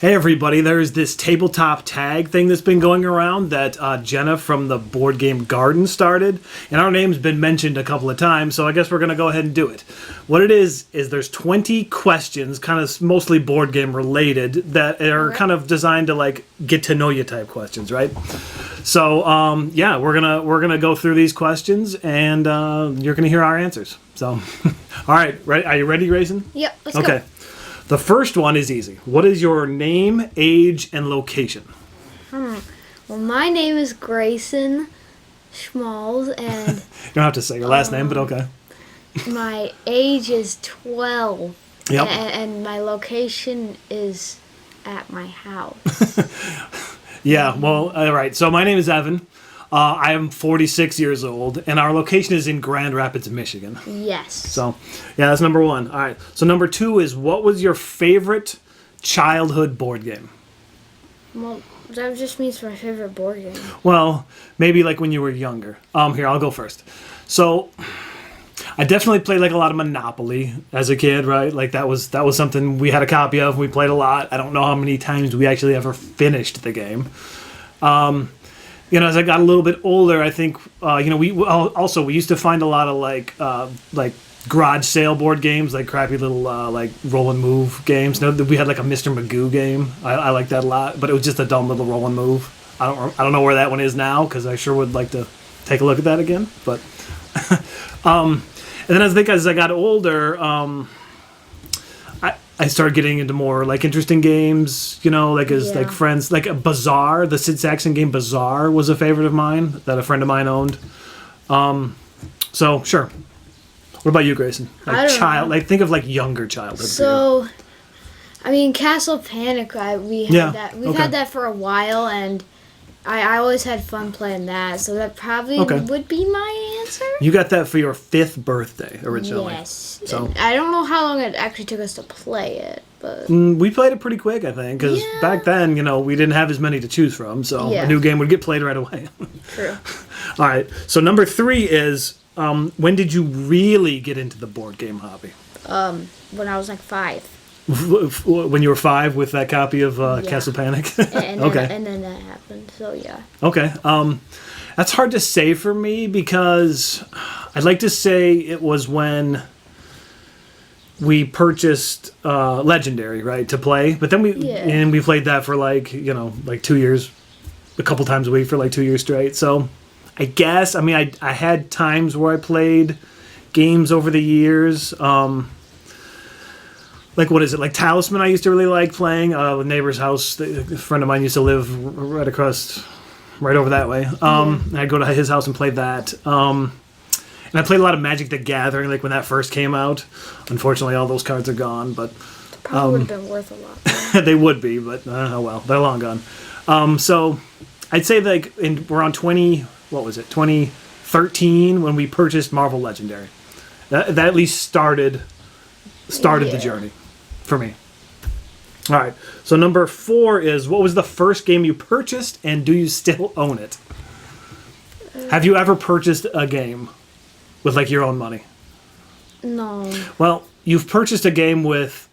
Hey everybody, there's this tabletop tag thing that's been going around that Jenna from the Board Game Garden started, and our name's been mentioned a couple of times, so I guess we're going to go ahead and do it. What it is there's 20 questions, kind of mostly board game related, that are kind of designed to like get to know you type questions, right? So yeah, we're gonna go through these questions, and you're gonna hear our answers. So, all right, ready? Are you ready, Grayson? Yep. Let's go. Okay. The first one is easy. What is your name, age, and location? Well, my name is Grayson Schmalls, and You don't have to say your last name, but okay. my age is 12. Yep. And my location is at my house. Yeah, well, all right. So my name is Evan. I am 46 years old, and our location is in Grand Rapids, Michigan. Yes. So, yeah, that's number one. All right. So number two is, what was your favorite childhood board game? Well, that just means my favorite board game. Well, maybe like when you were younger. Here, I'll go first. So, I definitely played like a lot of Monopoly as a kid, right? Like that was something we had a copy of. And we played a lot. I don't know how many times we actually ever finished the game. As I got a little bit older, I think we used to find a lot of like garage sale board games, like crappy little like roll and move games. We had like a Mr. Magoo game. I like that a lot, but it was just a dumb little roll and move. I don't know where that one is now, because I sure would like to take a look at that again. But and then as I got older, I started getting into more like interesting games, like friends, like a Bazaar, the Sid Sackson game Bazaar was a favorite of mine that a friend of mine owned. So sure. What about you, Grayson? Think of like younger childhood. So, I mean, Castle Panic, we had that. We've had that for a while, and I always had fun playing that, so that probably would be my answer. You got that for your 5th birthday originally. Yes. So I don't know how long it actually took us to play it, but we played it pretty quick, I think, because back then, we didn't have as many to choose from, so a new game would get played right away. True. All right. So number 3 is, when did you really get into the board game hobby? When I was like 5. When you were 5 with that copy of Castle Panic? And then that happened, so yeah. Okay. That's hard to say for me, because I'd like to say it was when we purchased Legendary, right, to play. But then we played that for like 2 years, a couple times a week for like 2 years straight. So I guess, I had times where I played games over the years. Like, what is it? Like Talisman I used to really like playing. A neighbor's house. A friend of mine used to live right over that way. And I'd go to his house and play that. And I played a lot of Magic the Gathering, like when that first came out. Unfortunately, all those cards are gone, but probably would have been worth a lot. They would be, but oh well, they're long gone. So I'd say like around 2013 when we purchased Marvel Legendary. That at least started the journey for me. All right. So number 4 is, what was the first game you purchased, and do you still own it? Have you ever purchased a game with like your own money? No. Well, you've purchased a game with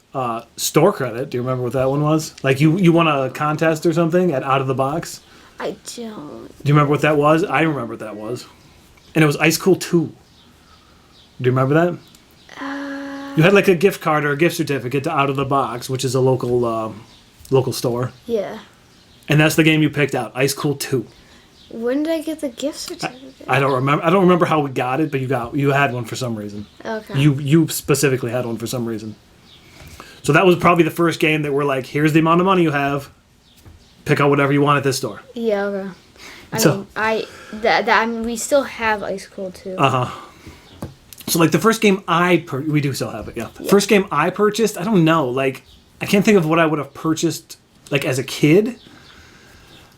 store credit. Do you remember what that one was? Like you won a contest or something at Out of the Box? I don't. Do you remember what that was? I remember what that was. And it was Ice Cool 2. Do you remember that? You had like a gift card or a gift certificate to Out of the Box, which is a local store. Yeah. And that's the game you picked out, Ice Cool 2. When did I get the gift certificate? I don't remember. I don't remember how we got it, but you had one for some reason. Okay. You specifically had one for some reason. So that was probably the first game that we're like, here's the amount of money you have. Pick out whatever you want at this store. Yeah. Okay. We still have Ice Cool 2. So, like, the first game we do still have it, yeah. First game I purchased, I don't know. Like, I can't think of what I would have purchased, like, as a kid.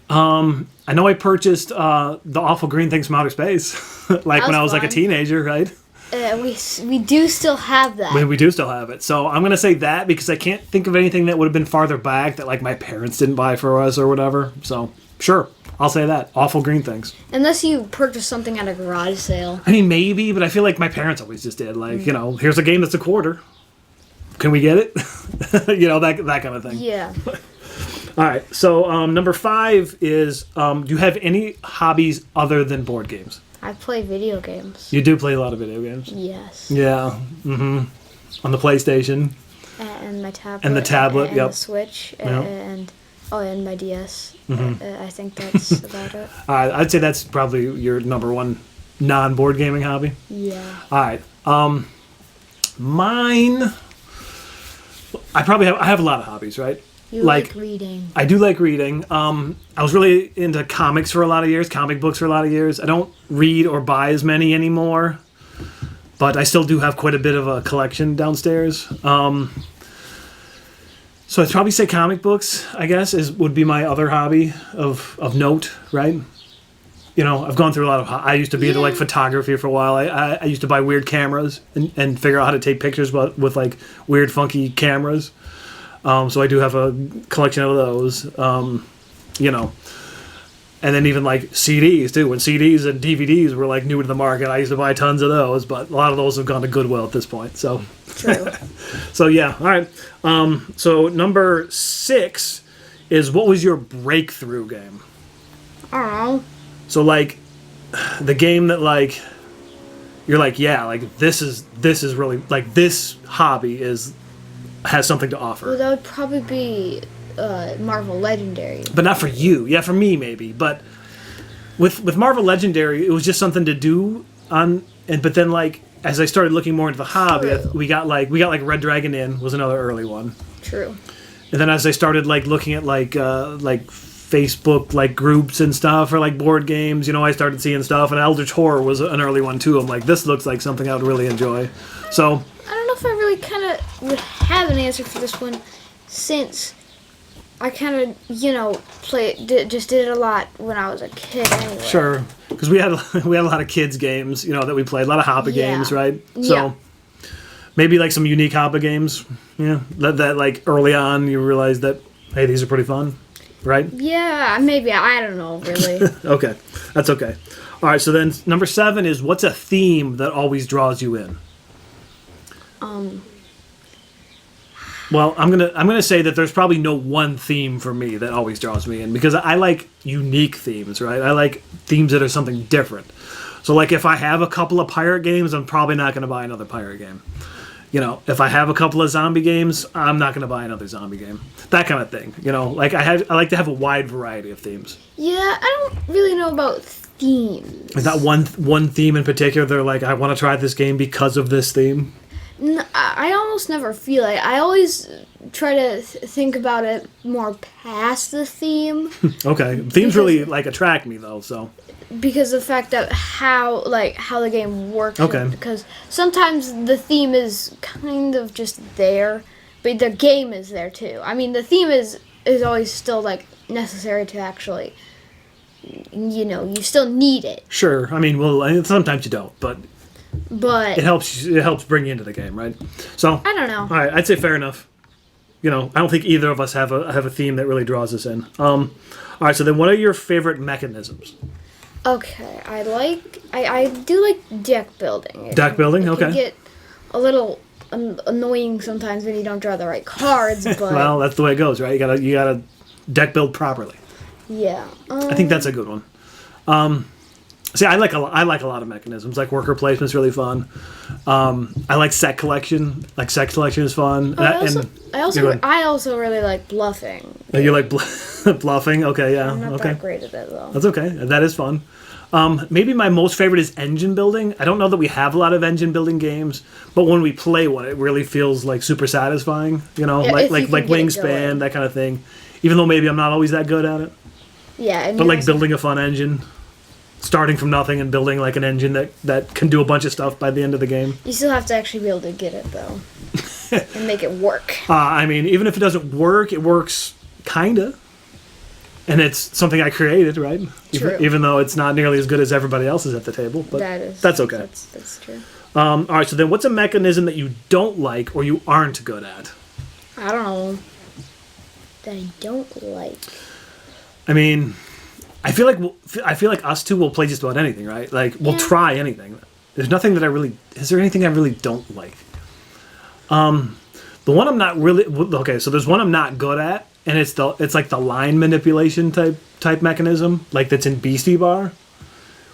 I know I purchased The Awful Green Things from Outer Space, like, when I was, like, a teenager, right? We do still have that. We do still have it. So, I'm going to say that because I can't think of anything that would have been farther back that, like, my parents didn't buy for us or whatever. So, sure. I'll say that. Awful Green Things. Unless you purchased something at a garage sale. I mean, maybe, but I feel like my parents always just did. Like, here's a game that's $0.25. Can we get it? That kind of thing. Yeah. All right. So number 5 is, do you have any hobbies other than board games? I play video games. You do play a lot of video games? Yes. Yeah. Mm-hmm. On the PlayStation. And my tablet. And the tablet, and yep. the Switch. Yep. And my DS. Mm-hmm. I think that's about it. I'd say that's probably your number one non-board gaming hobby. Yeah. All right. Mine, I have a lot of hobbies, right? You like reading. I do like reading. I was really into comics for a lot of years, comic books for a lot of years. I don't read or buy as many anymore, but I still do have quite a bit of a collection downstairs. So I'd probably say comic books, I guess, would be my other hobby of note, right? You know, I've gone through a lot of... I used to be into, like, photography for a while. I used to buy weird cameras and figure out how to take pictures with like, weird, funky cameras. So I do have a collection of those, you know. And then even, like, CDs, too. When CDs and DVDs were, like, new to the market, I used to buy tons of those. But a lot of those have gone to Goodwill at this point, so... True. So, yeah, all right. So number 6 is, what was your breakthrough game? I don't know. So, like, the game that, like, you're like, yeah, like, this is really, like, this hobby has something to offer. Well, that would probably be Marvel Legendary. But not for you. Yeah, for me, maybe. But with Marvel Legendary, it was just something to do but then, like, as I started looking more into the hobby, we got Red Dragon Inn was another early one. True. And then as I started, like, looking at, like Facebook, like, groups and stuff for, like, board games, you know, I started seeing stuff, and Eldritch Horror was an early one too. I'm like, this looks like something I would really enjoy. So I don't know if I really kind of would have an answer for this one, since I kind of, you know, did it a lot when I was a kid anyway. Sure, because we had a lot of kids games, you know, that we played, a lot of hobby games, right? So maybe, like, some unique hobby games, yeah, that like early on you realized that, hey, these are pretty fun. Right? Yeah, maybe. I don't know, really. Okay. That's okay. All right, so then number 7 is, what's a theme that always draws you in? Well, I'm gonna say that there's probably no one theme for me that always draws me in, because I like unique themes, right? I like themes that are something different. So, like, if I have a couple of pirate games, I'm probably not going to buy another pirate game. You know, if I have a couple of zombie games, I'm not going to buy another zombie game. That kind of thing. You know, like, I like to have a wide variety of themes. Yeah, I don't really know about themes. Is that one theme in particular? They're like, I want to try this game because of this theme. No, I almost never feel it. I always try to think about it more past the theme. Okay, themes really, like, attract me though. So because the fact that how the game works. Okay. Because sometimes the theme is kind of just there, but the game is there too. I mean, the theme is always still, like, necessary to actually, you know, you still need it. Sure. I mean, well, sometimes you don't, but it helps bring you into the game, right? So I don't know. All right, I'd say fair enough. You know, I don't think either of us have a theme that really draws us in. All right, so then what are your favorite mechanisms? Okay, I do like deck building. Deck building, it okay. Can get a little annoying sometimes when you don't draw the right cards, but well, that's the way it goes, right? You gotta deck build properly. Yeah. I think that's a good one. See, I like a lot of mechanisms. Like, worker placement's really fun. I like set collection. Like, set collection is fun. I also really like bluffing. You like bluffing? Okay, yeah. I'm not okay. that great at it though. That's okay. That is fun. Maybe my most favorite is engine building. I don't know that we have a lot of engine building games, but when we play one, it really feels like super satisfying. You know, like Wingspan, that kind of thing. Even though maybe I'm not always that good at it. Yeah, but like building a fun engine. Starting from nothing and building, like, an engine that can do a bunch of stuff by the end of the game. You still have to actually be able to get it, though. And make it work. I mean, even if it doesn't work, it works kinda. And it's something I created, right? True. Even though it's not nearly as good as everybody else's at the table. But that's okay. That's true. All right, so then what's a mechanism that you don't like or you aren't good at? I don't know. That I don't like. I mean, I feel like us two will play just about anything, right? Like, we'll try anything. There's nothing that is there anything I really don't like? The one I'm not really, okay, so there's one I'm not good at, and it's like the line manipulation type mechanism, like that's in Beastie Bar,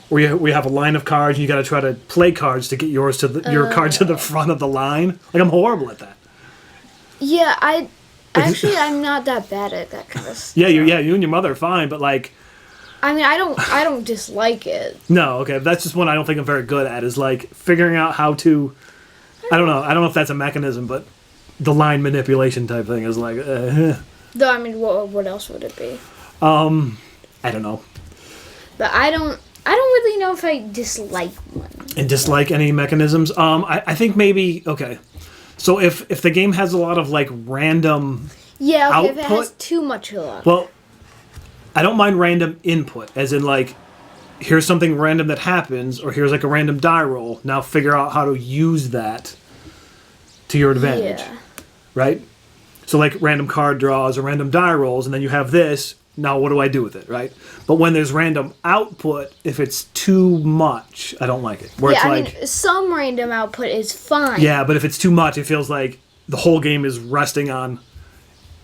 where we have a line of cards and you got to try to play cards to get your card to the front of the line. Like, I'm horrible at that. Yeah, I'm not that bad at that kind of stuff. Yeah, you and your mother are fine, but like, I mean, I don't dislike it. No, okay, that's just one I don't think I'm very good at, is like figuring out how to. I don't know if that's a mechanism, but the line manipulation type thing is like. Though, I mean, what else would it be? I don't know. But I don't really know if I dislike one. And dislike any mechanisms? I think maybe, okay. So if the game has a lot of like random output, if it has too much luck. Well, I don't mind random input, as in like, here's something random that happens, or here's like a random die roll. Now figure out how to use that to your advantage. Yeah. Right? So like random card draws or random die rolls, and then you have this. Now what do I do with it, right? But when there's random output, if it's too much, I don't like it. Where it's like, mean, some random output is fine. Yeah, but if it's too much, it feels like the whole game is resting on,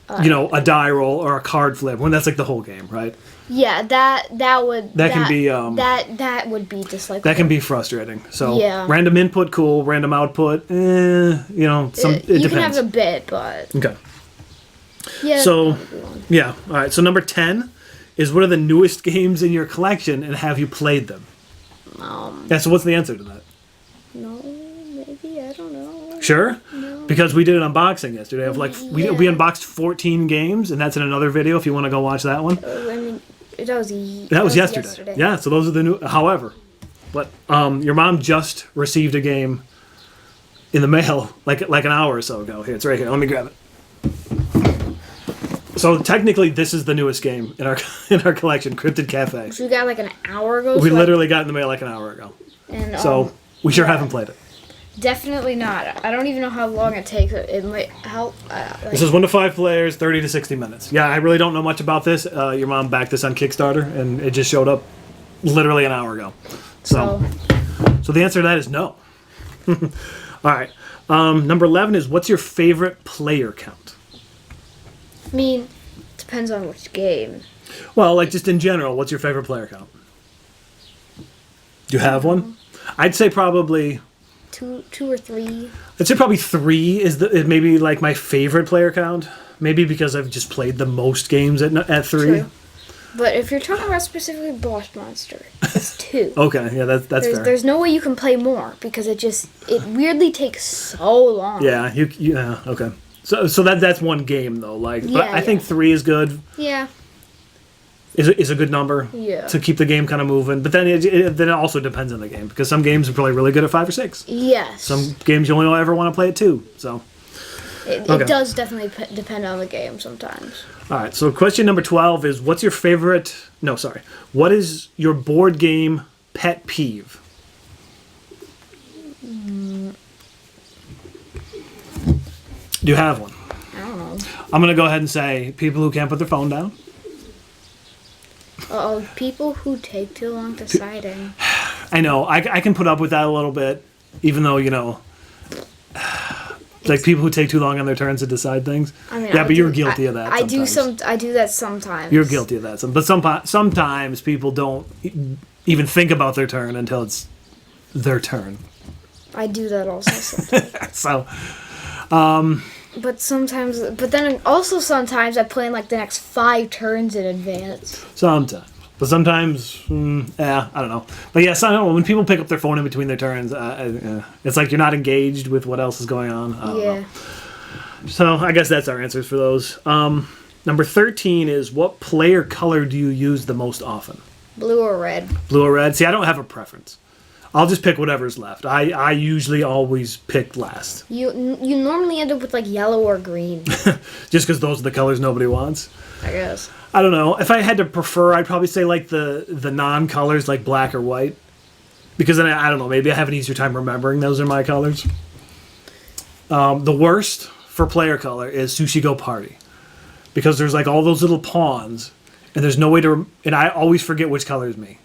a die roll or a card flip. When that's like the whole game, right? Yeah, that would that would be dislikable. That can be frustrating. So yeah. Random input, cool. Random output, it depends. You can have a bit, but okay. Yeah. So, yeah. All right. So number 10 is, what are the newest games in your collection, and have you played them? Yeah. So what's the answer to that? No, maybe, I don't know. Sure. No. Because we did an unboxing yesterday of like we unboxed 14 games, and that's in another video if you want to go watch that one. I mean, that was yesterday. Yeah. So those are the new. However, but your mom just received a game in the mail like an hour or so ago. Here, it's right here. Let me grab it. So technically, this is the newest game in our collection, Cryptid Cafe. So you got like an hour ago? We literally got in the mail like an hour ago. And, so we sure haven't played it. Definitely not. I don't even know how long it takes. It might help. This is 1 to 5 players, 30 to 60 minutes. Yeah, I really don't know much about this. Your mom backed this on Kickstarter, and it just showed up literally an hour ago. So the answer to that is no. All right. Number 11 is, what's your favorite player count? I mean, it depends on which game. Well, like just in general, what's your favorite player count? Do you have one? I'd say probably two or three. I'd say probably 3 is maybe like my favorite player count. Maybe because I've just played the most games at 3. True. But if you're talking about specifically Boss Monster, it's 2. Okay, yeah, that's fair. There's no way you can play more because it weirdly takes so long. Yeah, okay. So that's one game though. Like, but I think 3 is good. Yeah. Is a good number. Yeah. To keep the game kind of moving, but then it also depends on the game, because some games are probably really good at 5 or 6. Yes. Some games you only ever want to play at 2. So. It does definitely depend on the game sometimes. All right. So question number 12 is, what is your board game pet peeve? Do you have one? I don't know. I'm going to go ahead and say people who can't put their phone down. People who take too long deciding. I know. I can put up with that a little bit, even though, like people who take too long on their turns to decide things. I mean, but you're guilty of that sometimes. I do that sometimes. You're guilty of that. But sometimes people don't even think about their turn until it's their turn. I do that also sometimes. So... But then sometimes I plan like the next 5 turns in advance. Sometimes. But sometimes, I don't know. But yes, I don't know. When people pick up their phone in between their turns, it's like you're not engaged with what else is going on. I don't know. So I guess that's our answers for those. Number 13 is, what player color do you use the most often? Blue or red. Blue or red? See, I don't have a preference. I'll just pick whatever's left. I usually always pick last. You normally end up with like yellow or green. Just because those are the colors nobody wants? I guess. I don't know. If I had to prefer, I'd probably say like the non-colors, like black or white. Because then, I don't know, maybe I have an easier time remembering those are my colors. The worst for player color is Sushi Go Party. Because there's like all those little pawns, and there's no way to... And I always forget which color is me.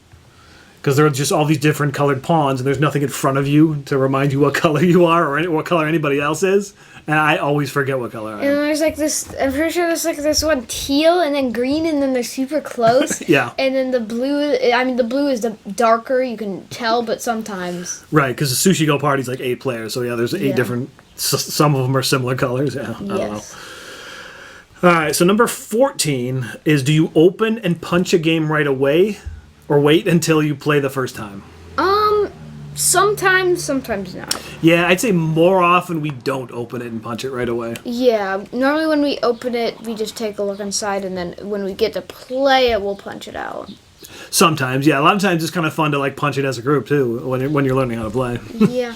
because there are just all these different colored pawns, and there's nothing in front of you to remind you what color you are or what color anybody else is. And I always forget what color I am. And there's like this, I'm pretty sure there's like this one teal and then green and then they're super close. Yeah. And then the blue is the darker, you can tell, but sometimes. Right, because the Sushi Go Party's like 8 players, so yeah, there's 8 different, some of them are similar colors. Yeah, I don't know. All right, so number 14 is, do you open and punch a game right away or wait until you play the first time? Sometimes not. Yeah, I'd say more often we don't open it and punch it right away. Yeah, normally when we open it, we just take a look inside, and then when we get to play it, we'll punch it out. Sometimes, yeah. A lot of times it's kind of fun to like punch it as a group too when you're learning how to play. Yeah.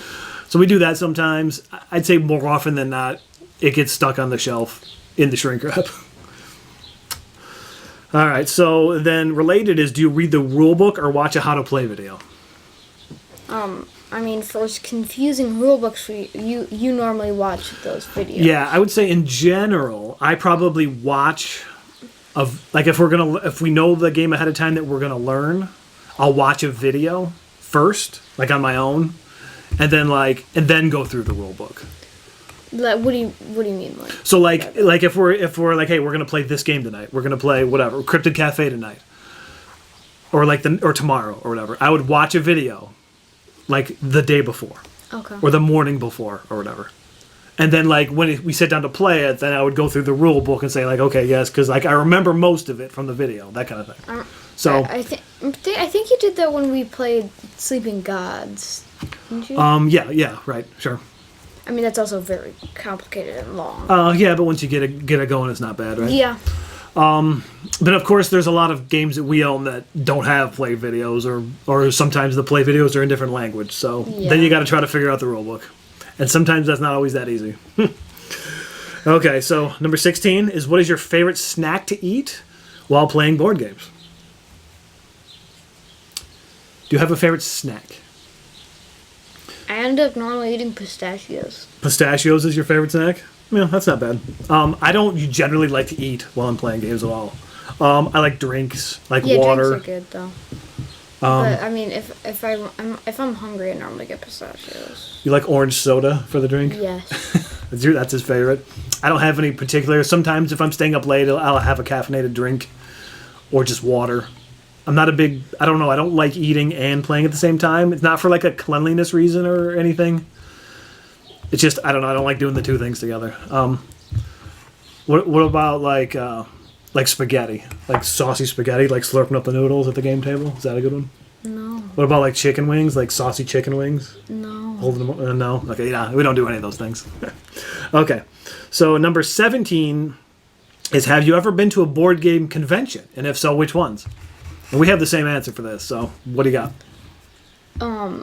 So we do that sometimes. I'd say more often than not, it gets stuck on the shelf in the shrink wrap. All right, so then related is, do you read the rule book or watch a how to play video? I mean, for confusing rule books, you normally watch those videos. Yeah, I would say in general, I probably watch if we know the game ahead of time that we're gonna learn, I'll watch a video first, like on my own, and then go through the rule book. Like, what do you mean? So if we're like, hey, we're gonna play this game tonight, we're gonna play whatever Cryptid Cafe tonight, or tomorrow or whatever, I would watch a video like the day before, okay, or the morning before or whatever, and then like when we sit down to play it, then I would go through the rule book and say like, okay, yes, because like I remember most of it from the video, that kind of thing. So I think you did that when we played Sleeping Gods, didn't you? Yeah, right, sure. I mean, that's also very complicated and long. Yeah, but once you get it going, it's not bad, right? Yeah. But of course, there's a lot of games that we own that don't have play videos, or sometimes the play videos are in different language. So then you got to try to figure out the rule book, and sometimes that's not always that easy. Okay, so number 16 is, what is your favorite snack to eat while playing board games? Do you have a favorite snack? I end up normally eating pistachios. Pistachios is your favorite snack? Yeah, that's not bad. I don't generally like to eat while I'm playing games at all. I like drinks, like water. Drinks are good though. But I mean, if I'm hungry, I normally get pistachios. You like orange soda for the drink? Yes. That's his favorite. I don't have any particular. Sometimes if I'm staying up late, I'll have a caffeinated drink, or just water. I'm not a big. I don't know. I don't like eating and playing at the same time. It's not for like a cleanliness reason or anything. It's just, I don't know. I don't like doing the two things together. What about like spaghetti, like saucy spaghetti, like slurping up the noodles at the game table? Is that a good one? No. What about like chicken wings, like saucy chicken wings? No. Holding them? No. Okay, yeah, we don't do any of those things. Okay, so number 17 is, have you ever been to a board game convention, and if so, which ones? And we have the same answer for this. So what do you got?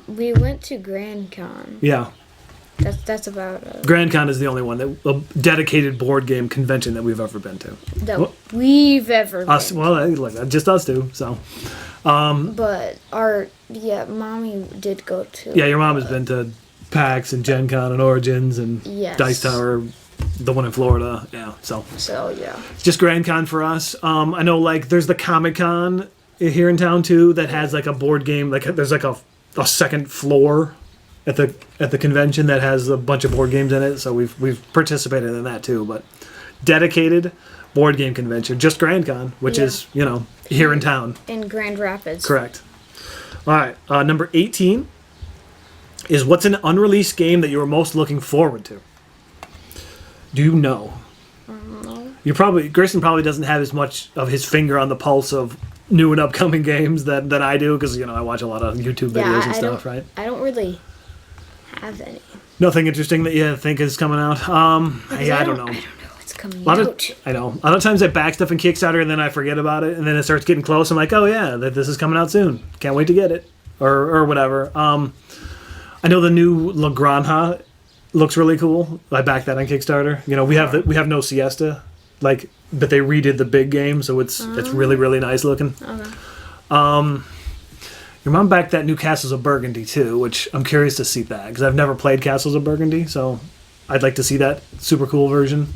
We went to Grand Con. Yeah. That's about it. Grand Con is the only one, a dedicated board game convention that we've ever been to. We've ever been us, well, look, just us two, so. But Mommy did go to. Yeah, your mom has been to PAX and Gen Con and Origins and Dice Tower, the one in Florida. Yeah, so yeah. Just Grand Con for us. I know, like, there's the Comic Con here in town too that has like a board game. Like, there's like a second floor at the convention that has a bunch of board games in it. So we've participated in that too. But dedicated board game convention, just Grand Con, which is here in town in Grand Rapids. Correct. All right, number 18 is, what's an unreleased game that you are most looking forward to? Do you know? Grayson probably doesn't have as much of his finger on the pulse of new and upcoming games that I do, because I watch a lot of YouTube videos and stuff, right? I don't really have any. Nothing interesting that you think is coming out? I don't know. I don't know what's coming out. I know. A lot of times I back stuff in Kickstarter and then I forget about it, and then it starts getting close. I'm like, oh yeah, this is coming out soon. Can't wait to get it, or whatever. I know the new La Granja looks really cool. I backed that on Kickstarter. We have no Siesta, but they redid the big game, so it's really, really nice looking. Okay. Your mom backed that new Castles of Burgundy too, which I'm curious to see that, because I've never played Castles of Burgundy, so I'd like to see that super cool version.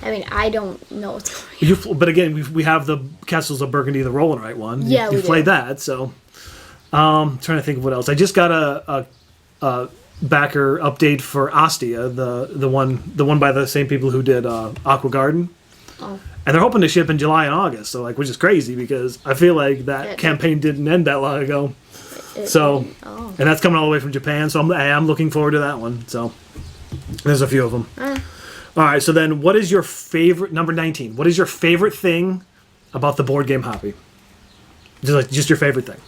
I mean, I don't know what's going on. But again, we have the Castles of Burgundy, the roll and write one. Yeah, You've played that, so Trying to think of what else. I just got a backer update for Ostia, the one by the same people who did Aqua Garden. Oh. And they're hoping to ship in July and August, so which is crazy because I feel like that campaign didn't end that long ago. And that's coming all the way from Japan, so I'm looking forward to that one. So there's a few of them. All right, so then what is your favorite, number 19, what is your favorite thing about the board game hobby? Just your favorite thing.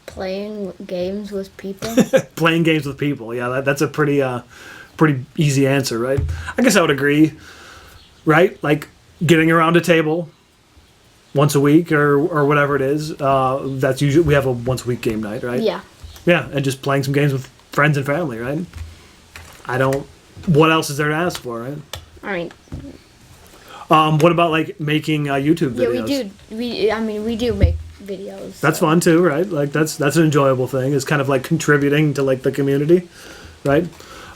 Playing games with people. Playing games with people, yeah, that's a pretty easy answer, right? I guess I would agree, right? Like getting around a table once a week or whatever it is. That's usually, we have a once a week game night, right? Yeah. Yeah, and just playing some games with friends and family, right? What else is there to ask for, right? I mean, what about like making YouTube videos? Yeah, we do make videos. That's fun too, right? Like that's an enjoyable thing. It's kind of like contributing to like the community, right?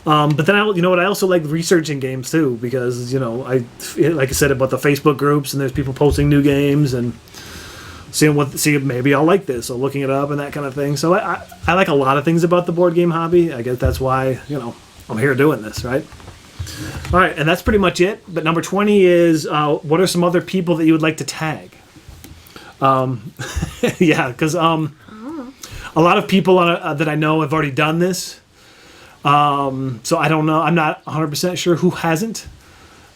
But then I also like researching games too because like I said about the Facebook groups and there's people posting new games and seeing if maybe I'll like this or looking it up and that kind of thing. So I like a lot of things about the board game hobby. I guess that's why I'm here doing this, right? All right, and that's pretty much it. But number 20 is what are some other people that you would like to tag? Yeah, because a lot of people that I know have already done this. So I don't know. I'm not 100% sure who hasn't.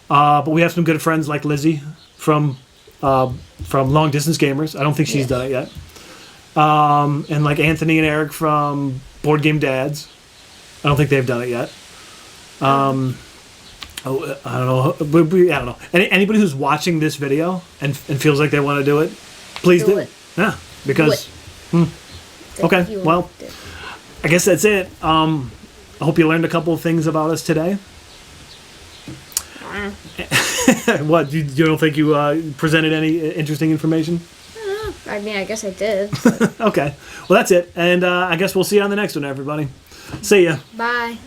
But we have some good friends like Lizzie from Long Distance Gamers. I don't think she's done it yet. And like Anthony and Eric from Board Game Dads. I don't think they've done it yet. I don't know. I don't know. Anybody who's watching this video and feels like they want to do it, please do it. Yeah, because. Okay, well, I guess that's it. I hope you learned a couple of things about us today. What? You don't think you presented any interesting information? I mean, I guess I did. Okay, well, that's it. And I guess we'll see you on the next one, everybody. See ya. Bye.